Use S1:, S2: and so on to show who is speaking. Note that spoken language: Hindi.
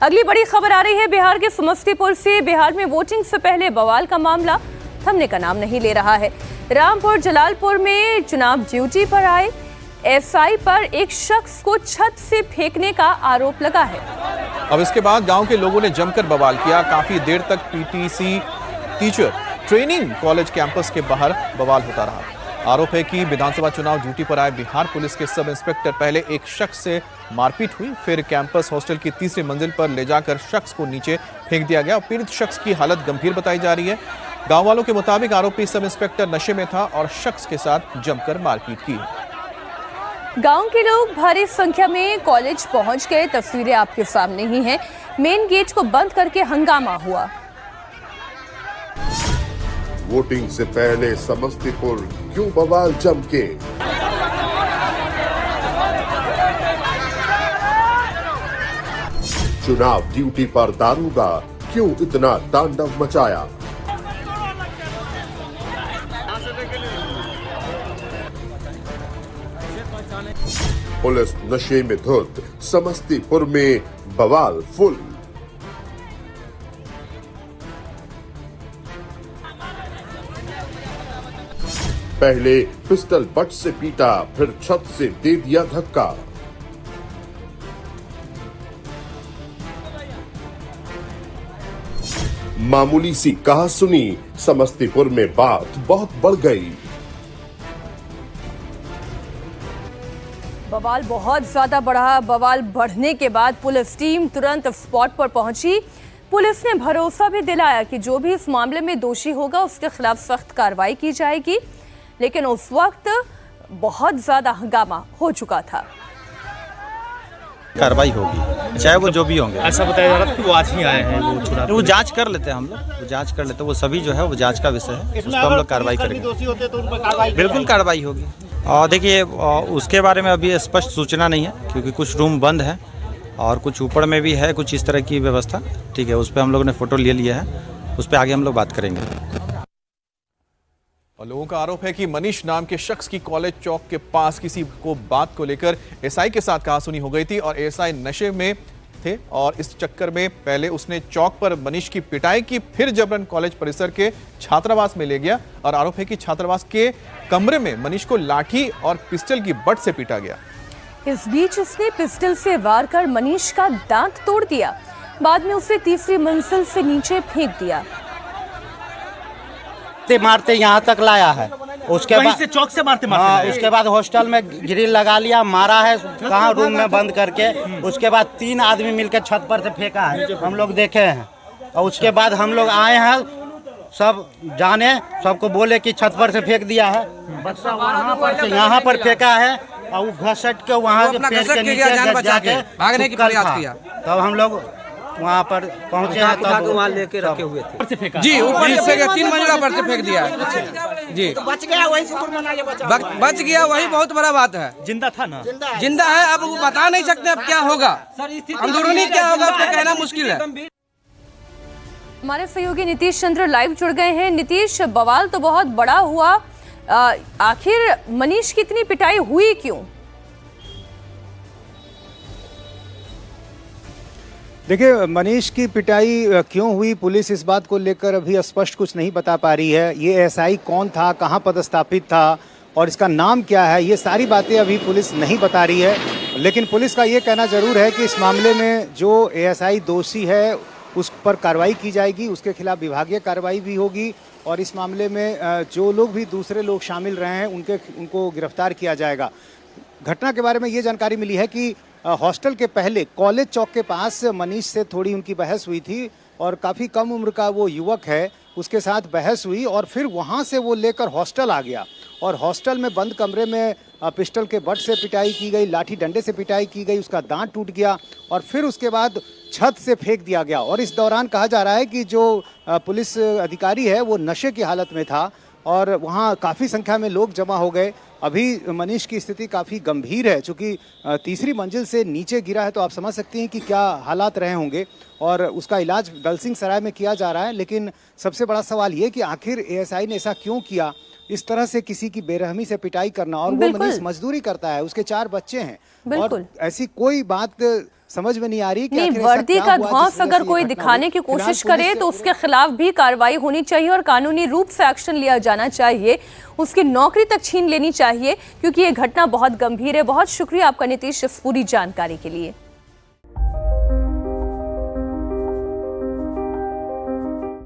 S1: अगली बड़ी खबर आ रही है बिहार के समस्तीपुर से। बिहार में वोटिंग से पहले बवाल का मामला थमने का नाम नहीं ले रहा है। रामपुर जलालपुर में चुनाव ड्यूटी पर आए एसआई पर एक शख्स को छत से फेंकने का आरोप लगा है।
S2: अब इसके बाद गांव के लोगों ने जमकर बवाल किया। काफी देर तक PTC teacher training college campus के बाहर बवाल होता रहा। आरोप है कि विधानसभा चुनाव ड्यूटी पर आए बिहार पुलिस के सब इंस्पेक्टर पहले एक शख्स से मारपीट हुई, फिर कैंपस हॉस्टल की तीसरी मंजिल पर ले जाकर शख्स को नीचे फेंक दिया गया। पीड़ित शख्स की हालत गंभीर बताई जा रही है। गांव वालों के मुताबिक आरोपी सब इंस्पेक्टर नशे में था और शख्स के साथ जमकर मारपीट की।
S1: गांव के लोग भारी संख्या में कॉलेज पहुंच गए। तस्वीरें आपके सामने ही हैं। मेन गेट को बंद करके हंगामा हुआ।
S3: वोटिंग से पहले समस्तीपुर क्यों बवाल जम के? चुनाव ड्यूटी पर दारोगा क्यों इतना तांडव मचाया? पुलिस नशे में धुत, समस्तीपुर में बवाल फुल। पहले पिस्टल बट से पीटा, फिर छत से दे दिया धक्का। मामूली सी कहा सुनी, समस्तीपुर में बात बहुत बढ़ गई।
S1: बवाल बहुत ज्यादा बढ़ा। बवाल बढ़ने के बाद पुलिस टीम तुरंत स्पॉट पर पहुंची। पुलिस ने भरोसा भी दिलाया कि जो भी इस मामले में दोषी होगा उसके खिलाफ सख्त कार्रवाई की जाएगी, लेकिन उस वक्त बहुत ज्यादा हंगामा हो चुका था।
S4: कार्रवाई होगी, चाहे वो जो भी होंगे।
S5: ऐसा बताया जा रहा था कि वो आज ही आए हैं,
S4: वो जांच कर लेते हैं। हम लोग वो जांच कर लेते हैं। वो सभी जो है वो जांच का विषय है, उस पर हम लोग कार्रवाई करेंगे। बिल्कुल कार्रवाई होगी। और देखिए उसके बारे में अभी स्पष्ट सूचना नहीं है, क्योंकि कुछ रूम बंद है और कुछ ऊपर में भी है कुछ इस तरह की व्यवस्था। ठीक है, उस पर हम लोगों ने फोटो ले लिया है, उस पर आगे हम लोग बात करेंगे।
S2: और लोगों का आरोप है कि मनीष नाम के शख्स की कॉलेज चौक के पास किसी को बात को लेकर एसआई के साथ कहासुनी हो गई थी और एसआई नशे में थे और इस चक्कर में पहले उसने चौक पर मनीष की पिटाई की, फिर जबरन कॉलेज परिसर के छात्रावास में ले गया और आरोप है कि छात्रावास के कमरे में मनीष को लाठी और पिस्टल की बट से पीटा गया।
S1: इस बीच उसने पिस्टल से वार कर मनीष का दांत तोड़ दिया। बाद में उसे तीसरी मंजिल से नीचे फेंक दिया।
S6: मारते यहाँ तक लाया है। उसके बाद
S5: चौक से मारते
S6: उसके बाद हॉस्टल में ग्रिल लगा लिया, मारा है कहाँ रूम में बंद करके। उसके बाद 3 आदमी मिलकर छत पर से फेंका है, हम लोग देखे हैं। और उसके बाद हम लोग आए हैं, सब जाने सबको बोले कि छत पर से फेंक दिया है। बच्चा वहाँ पर से यहाँ पर फेंका है और वो घसट के वहाँ के पेड़ के नीचे जाके भागने की प्रयास किया। तब हम लोग वहाँ पर पहुँचे हैं, तब वहाँ लेके रखे हुए थे।
S7: जी ऊपर से 3 मंजिला पर से फेंक दिया जी। तो बच गया वही, बच गया वही बहुत बड़ा बात है।
S5: जिंदा था ना?
S7: जिंदा है। अब वो बता नहीं सकते अब क्या होगा, अंदरूनी क्या होगा उसका कहना मुश्किल है।
S1: हमारे सहयोगी नीतीश चंद्र लाइव जुड़ गए हैं। नीतीश, बवाल तो बहुत बड़ा हुआ, आखिर मनीष की इतनी पिटाई हुई क्यों?
S8: देखिए, मनीष की पिटाई क्यों हुई, पुलिस इस बात को लेकर अभी स्पष्ट कुछ नहीं बता पा रही है। ये एसआई कौन था, कहां पदस्थापित था और इसका नाम क्या है, ये सारी बातें अभी पुलिस नहीं बता रही है। लेकिन पुलिस का ये कहना जरूर है कि इस मामले में जो एएसआई दोषी है उस पर कार्रवाई की जाएगी, उसके खिलाफ विभागीय कार्रवाई भी होगी और इस मामले में जो लोग भी दूसरे लोग शामिल रहे हैं उनको गिरफ्तार किया जाएगा। घटना के बारे में ये जानकारी मिली है कि हॉस्टल के पहले कॉलेज चौक के पास मनीष से थोड़ी उनकी बहस हुई थी और काफ़ी कम उम्र का वो युवक है, उसके साथ बहस हुई और फिर वहाँ से वो लेकर हॉस्टल आ गया और हॉस्टल में बंद कमरे में पिस्टल के बट से पिटाई की गई, लाठी डंडे से पिटाई की गई, उसका दांत टूट गया और फिर उसके बाद छत से फेंक दिया गया। और इस दौरान कहा जा रहा है कि जो पुलिस अधिकारी है वो नशे की हालत में था और वहाँ काफ़ी संख्या में लोग जमा हो गए। अभी मनीष की स्थिति काफ़ी गंभीर है, चूँकि तीसरी मंजिल से नीचे गिरा है तो आप समझ सकते हैं कि क्या हालात रहे होंगे और उसका इलाज दलसिंह सराय में किया जा रहा है। लेकिन सबसे बड़ा सवाल ये कि आखिर एएसआई ने ऐसा क्यों किया, इस तरह से किसी की बेरहमी से पिटाई करना। और वो मनीष मजदूरी करता है, उसके 4 बच्चे हैं और ऐसी कोई बात समझ में नहीं आ रही कि
S1: नहीं,
S8: आखिर ऐसा
S1: वर्दी
S8: क्या
S1: का
S8: हुआ
S1: धौंस
S8: जिस वजह
S1: अगर
S8: से ये
S1: कोई
S8: घटना
S1: दिखाने
S8: हुई।
S1: की
S8: फिलहाल
S1: कोशिश
S8: पुलिस
S1: करे तो उसके खिलाफ भी कार्रवाई होनी चाहिए और कानूनी रूप से एक्शन लिया जाना चाहिए, उसकी नौकरी तक छीन लेनी चाहिए, क्योंकि ये घटना बहुत गंभीर है। बहुत शुक्रिया आपका नीतीश इस पूरी जानकारी के लिए।